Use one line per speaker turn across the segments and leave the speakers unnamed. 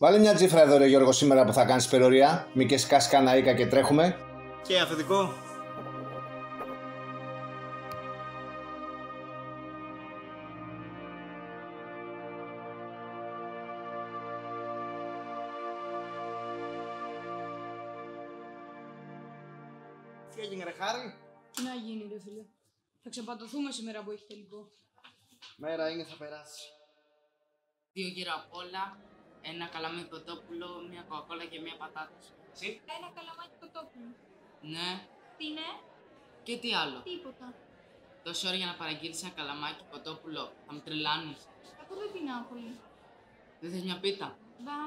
Βάλε μια τσίφρα εδώ ρε Γιώργο σήμερα που θα κάνεις υπερορία. Μη και σκάσει κανένα οίκα και τρέχουμε.
Και αφεντικό. Τι έγινε ρε Χάρη?
Τι να γίνει ρε φίλε. Θα ξεπατωθούμε σήμερα που έχει τελικό.
Μέρα είναι, θα περάσει.
2 γύρα απ' όλα, ένα καλαμάκι κοτόπουλο, μια κοκακόλα και μια πατάτας.
Εσύ?
Ένα καλαμάκι κοτόπουλο.
Ναι,
Τι είναι?
και τι άλλο.
Τίποτα.
Τόση ώρα για να παραγγείλεις ένα καλαμάκι κοτόπουλο, θα με τρελάνεις.
Από δεν πεινάω πολύ.
Δεν θες μια πίτα?
Μπα,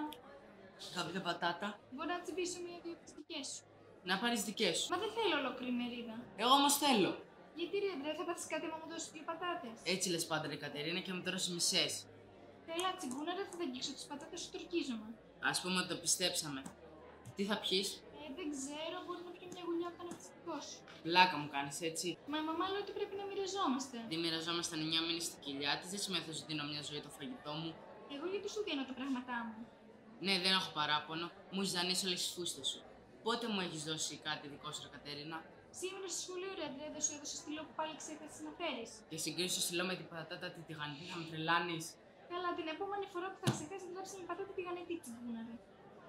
Κάποια πατάτα?
μπορώ να τσιμπήσω μία-δύο τις δικές σου.
Να πάρεις δικές σου.
Μα δεν θέλω ολόκληρη μερίδα.
Εγώ όμως θέλω.
Γιατί ρε Αντρέα, θα πάθεις κάτι άμα μου δώσεις 2 πατάτες.
Έτσι λες πάντα ρε Κατερίνα και μου δώσεις μισές.
Θέλω τσιμπούνα, δεν θα αγγίξω τις πατάτες σου, τορκίζομαι.
Ας πούμε ότι το πιστέψαμε. Τι θα πιείς?
Δεν ξέρω, μπορεί να πιω μια γουλιά από τον ευτυχικό σου.
Πλάκα μου κάνεις έτσι.
Μα η μαμά λέει ότι πρέπει να μοιραζόμαστε.
Δεν μοιραζόμασταν 9 μήνες στην κοιλιά της, δεν σημαίνει ότι σου δίνω μια ζωή το φαγητό μου.
Εγώ γιατί σου δίνω τα πράγματά μου.
Ναι, δεν έχω παράπονο. Μου έχεις δανείσει όλες τις φούστες σου. Πότε μου έχεις δώσει κάτι δικό σου, ρε Κατερίνα?
Σήμερα στο σχολείο ρε Αντρέα, δεν σου έδωσε στυλό που πάλι ξέχασες να φέρεις.
Και συγκρίσει το στυλό με την πατάτα τη τηγανιτή, θα με τρελάνεις.
Καλά, την επόμενη φορά που θα ξεχάσεις να γράψεις με πατάτα τηγανιτή τσιμπούνα ρε.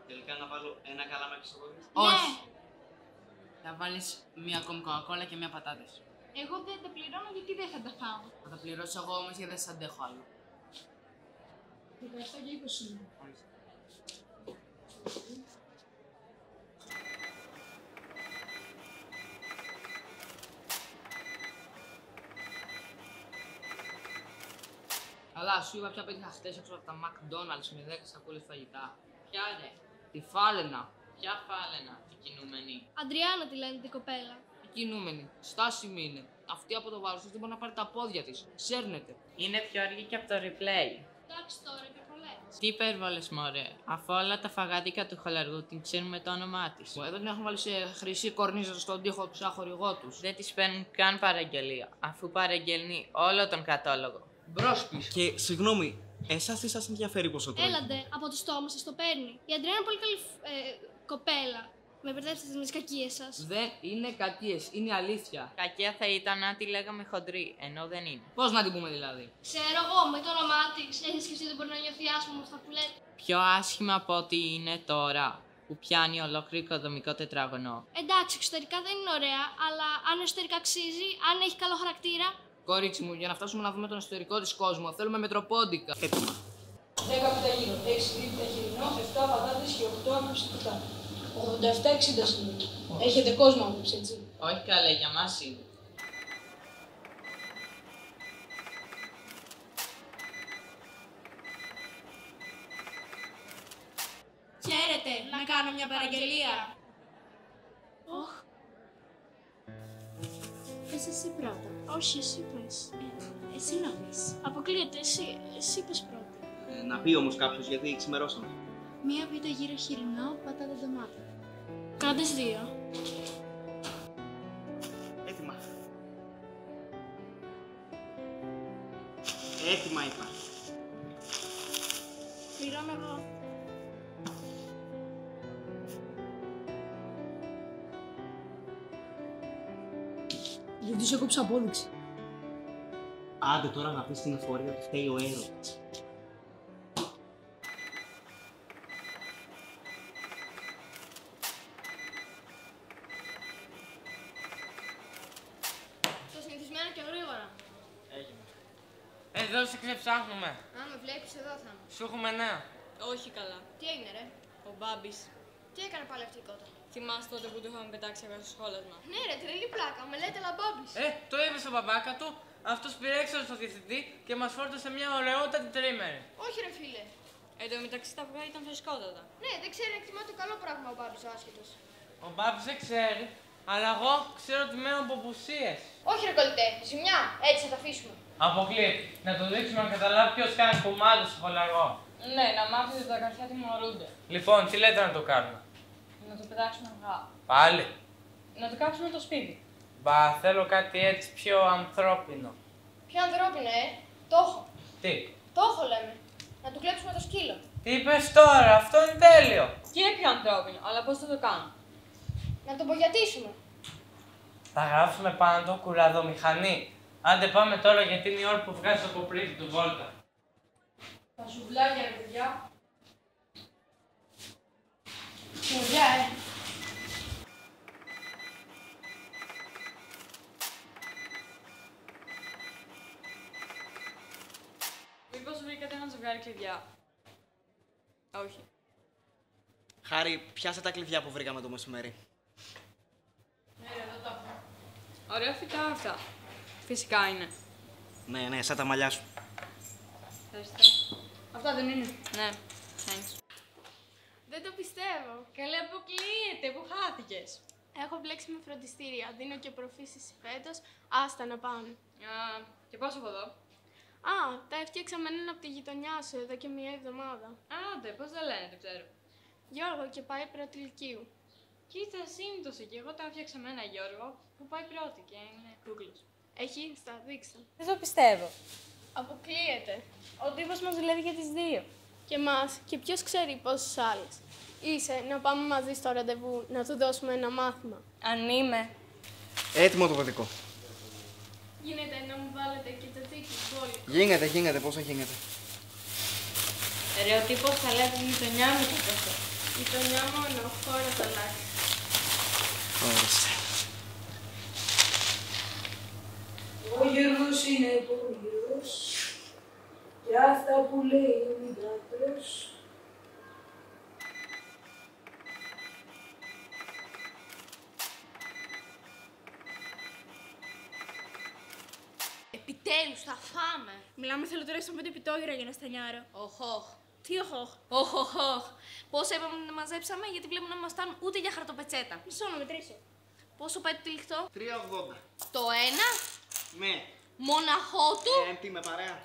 Τελικά να βάλω ένα καλαμάκι στο κόκκινο.
Όχι! Θα βάλεις μία ακόμη κοκακόλα και μία πατάτες.
Εγώ δεν τα πληρώνω γιατί δεν θα τα φάω.
Θα τα πληρώσω εγώ όμως γιατί δεν σ' αντέχω άλλο.
17 και 20 είναι.
Καλά, σου είπα πια πέτυχα χτες έξω από τα McDonald's με 10 σακούλες φαγητά. Ποια ρε? Τη Φάλαινα. Ποια Φάλαινα? Τη κινούμενη.
Αντριάννα τη λένε την κοπέλα.
Η κινούμενη. Στάσιμη είναι. Αυτή από το βάρος της δεν μπορεί να πάρει τα πόδια της. Σέρνεται.
Είναι πιο αργή και από το replay.
Εντάξει τώρα, υπερβολές.
Τι υπέρβολες, μωρέ. Αφού όλα τα φαγάδικα του χολαργού την ξέρουμε το όνομά της.
Εδώ την έχουν βάλει σε χρυσή κορνίζα στον τοίχο του σαν χορηγό τους.
Δεν της παίρνουν καν παραγγελία, αφού παραγγελνεί όλο τον κατάλογο.
Μπρος πίσω.
Και συγγνώμη, εσάς τι σας ενδιαφέρει πόσο τρώει?
Έλαντε, από το στόμα σας το παίρνει. Η Αντριάννα είναι πολύ καλή κοπέλα. Με μπερδέψατε με τις κακίες σας.
Δεν είναι κακίες, είναι αλήθεια.
Κακία θα ήταν να τη λέγαμε χοντρή, ενώ δεν είναι.
Πώς να την πούμε δηλαδή?
Ξέρω εγώ, με το όνομά της. Έχει σκεφτεί ότι μπορεί να νιώθει άσχημα με αυτά που λέτε.
Πιο άσχημα από ό,τι είναι τώρα, που πιάνει ολόκληρο οικοδομικό τετράγωνο.
Εντάξει, εξωτερικά δεν είναι ωραία, αλλά αν εσωτερικά αξίζει, αν έχει καλό χαρακτήρα.
Κορίτσι μου, για να φτάσουμε να δούμε τον εσωτερικό της κόσμο, θέλουμε μετροπόντικα.
Έτοιμα.
10 πιταγίνο, 6 γρήγορα χοιρινό, 7 πατάτες και 8 αναψυκτικά. 87-60 συνολικά. Έχετε κόσμο άποψη, έτσι.
Όχι καλέ, για μας είναι.
Χαίρετε, να κάνω μια παραγγελία. Όχ. Πες εσύ πρώτα. Όχι, εσύ πες. Εσύ να πεις. Αποκλείεται, εσύ πες πρώτα.
Να πει όμως κάποιος γιατί ξημερώσαμε.
Μία β' γύρο χοιρινό, πατάτα ντομάτα. Κάντε 2.
Έτοιμα. Έτοιμα είπα.
Πληρώνω εγώ.
Γιατί σε κόψα απόδειξη.
Άντε τώρα να πεις στην εφορία ότι φταίει ο έρωτας.
Το συνηθισμένο και γρήγορα.
Εδώ σε ξεψάχνουμε.
Αν με βλέπεις εδώ θα είμαι.
Σου έχουμε νέα.
Όχι καλά.
Τι έγινε ρε?
Ο Μπάμπης.
Τι έκανε πάλι αυτή η κότα?
Θυμάσαι τότε που του είχαμε πετάξει από στο σχόλασμα.
Ναι ρε, τρελή πλάκα, με λέτε λαμπόμπης.
Το είπε στον μπαμπάκα του, αυτός πήρε έξω στο διευθυντή και μας φόρτωσε μια ωραιότατη τρίμερη.
Όχι ρε φίλε.
Εν τω μεταξύ τα αυγά ήταν φρεσκότατα.
Ναι, δεν ξέρει να εκτιμά το καλό πράγμα ο Μπάμπης ο άσχετος.
Ο Μπάμπης δεν ξέρει, αλλά εγώ ξέρω ότι μένω από απουσίες.
Όχι ρε κολλητέ, ζημιά, έτσι θα τα αφήσουμε.
Αποκλείεται. Να το δείξουμε να καταλάβει ποιος κάνει κομμάτι στο χολαργό.
Ναι, να μάθετε ότι τα καρφιά τιμωρούνται.
Λοιπόν, τι λέτε να το κάνουμε?
Να το πετάξουμε αυγά.
Πάλι.
Να το κάψουμε το σπίτι.
Μπα, θέλω κάτι έτσι πιο ανθρώπινο.
Πιο ανθρώπινο, το έχω.
Τι?
Το έχω λέμε. Να του κλέψουμε το σκύλο.
Τι είπες τώρα, αυτό είναι τέλειο.
Και είναι πιο ανθρώπινο, αλλά πώς θα το κάνω?
Να τον πογιατίσουμε.
Θα γράψουμε πάνω το κουραδομηχανή. Άντε πάμε τώρα γιατί είναι η ώρα που βγάζει το κοπρίδι του Βόλτα.
Τα σουβλάκια, ρε παιδιά.
Μουριά,
Μήπως βρήκατε ένα ζευγάρι κλειδιά? Όχι.
Χάρη, πιάσε τα κλειδιά που βρήκαμε το μεσημέρι.
Ναι, εδώ τα έχω. Ωραία φυτά αυτά. Φυσικά είναι.
Ναι, σαν τα μαλλιά σου.
Ευχαριστώ. Αυτά δεν είναι? Ναι. Thanks.
Δεν το πιστεύω.
Καλέ, αποκλείεται. Πού χάθηκες?
Έχω μπλέξει με φροντιστήρια. Δίνω και προφήσεις φέτος. Άστα να πάνε.
Και πόσο από εδώ?
Α, τα έφτιαξα με έναν από τη γειτονιά σου εδώ και μία εβδομάδα.
Άντε, πώς δεν λένε, το ξέρω.
Γιώργο, και πάει πρώτη λυκείου.
Κοίτα, σύμπτωση και εγώ τα έφτιαξα με ένα Γιώργο που πάει πρώτη και είναι κούκλος.
Έχει Insta, δείξτε.
Δεν το πιστεύω.
Αποκλείεται.
Ο τύπος μας δουλεύει για τις δύο.
Και μας, και ποιος ξέρει πόσους άλλους. Είσαι να πάμε μαζί στο ραντεβού να του δώσουμε ένα μάθημα.
Αν είμαι.
Έτοιμο το παιδικό.
Γίνεται να μου βάλετε και το τίκι μπόλικο.
Γίνεται, πόσο γίνεται.
Ρε, ο τύπος θα λέει τη γειτονιά μου και αυτό.
Γειτονιά μόνο, χώρα θα αλλάξει.
Ορίστε.
Ο Γιώργος είναι υπουργός και αυτά που λέει ο Μητράτος.
Επιτέλους, θα φάμε.
Μιλάμε θέλω τουλάχιστον 5 πιτόγυρα για να στανιάρω.
Οχοχ.
Τι οχοχ.
Οχοχοχ. Πόσα είπαμε να μαζέψαμε, γιατί βλέπουμε να μας φτάνουν ούτε για χαρτοπετσέτα.
Μισό να μετρήσω.
Πόσο πάει το τυλιχτό?
3,80.
Το ένα.
Ναι.
Μοναχό του.
Τι με παρέα.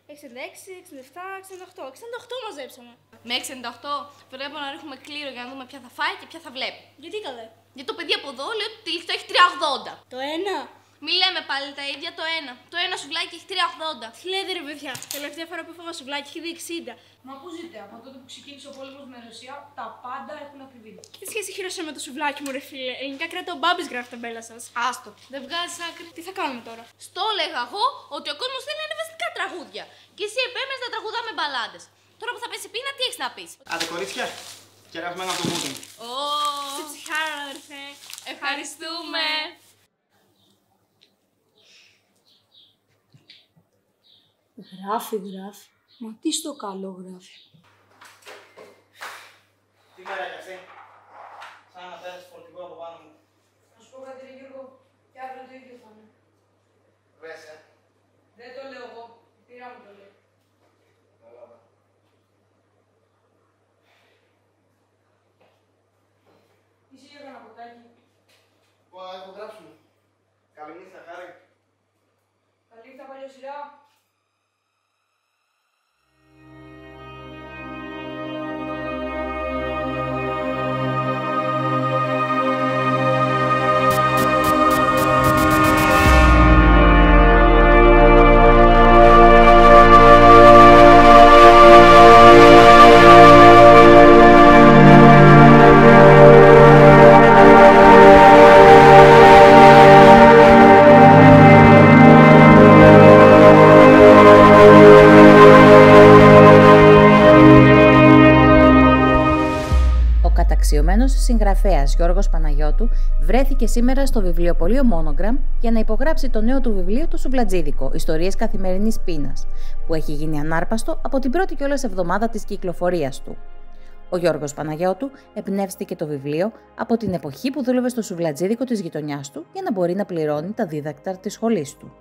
66, 67, 68. 68 μαζέψαμε.
Με 68 πρέπει να ρίχνουμε κλήρο για να δούμε ποια θα φάει και ποια θα βλέπει.
Γιατί καλέ?
Γιατί το παιδί από εδώ λέει ότι το τυλιχτό έχει 3,80.
Το ένα.
Μη λέμε πάλι τα ίδια, το ένα. Το ένα σουβλάκι έχει 3,80.
Τι λέτε ρε παιδιά, τελευταία φορά που έφαγα σουβλάκι είχε δει 60.
Μα πού ζείτε, από τότε που ξεκίνησε ο πόλεμος με Ρωσία, τα πάντα έχουν ακριβή.
Τι σχέση έχει με το σουβλάκι μου, ρε φίλε? Ελληνικά κράτα ο Μπάμπης γράφει τα μπέλα σας.
Άστο, δεν βγάζει άκρη.
Τι θα κάνουμε τώρα?
Στο έλεγα εγώ ότι ο κόσμος θέλει ανεβαστικά τραγούδια. Και εσύ επέμενες να τραγουδάμε μπαλάντες. Τώρα που θα πέσει πείνα, τι έχεις να πεις?
Άντε κορίτσια, κερασμένα από το μούτι μου.
Σε ψυχάρα, αδερφέ.
Ευχαριστούμε.
Γράφει, μα τι στο καλό γράφει.
Τι μέρα κι αυτή. Σαν να πέρασε φορτηγό από πάνω μου.
Να σου πω κάτι ρε Γιώργο, και αύριο το ίδιο θα είναι.
Βρες,
Δεν το λέω εγώ, η πειρά μου το λέει. Είσαι για κανένα ποτάκι.
Έχω γράψουμε. Καλή νύχτα, Χάρη.
Καλή νύχτα παλιοσυρά.
Ο συγγραφέας Γιώργος Παναγιώτου βρέθηκε σήμερα στο βιβλιοπωλείο Monogram για να υπογράψει το νέο του βιβλίο «Το Σουβλατζίδικο. Ιστορίες καθημερινής πείνας», που έχει γίνει ανάρπαστο από την πρώτη κιόλας εβδομάδα της κυκλοφορίας του. Ο Γιώργος Παναγιώτου εμπνεύστηκε το βιβλίο από την εποχή που δούλευε στο σουβλατζίδικο της γειτονιάς του για να μπορεί να πληρώνει τα δίδακτρα της σχολής του.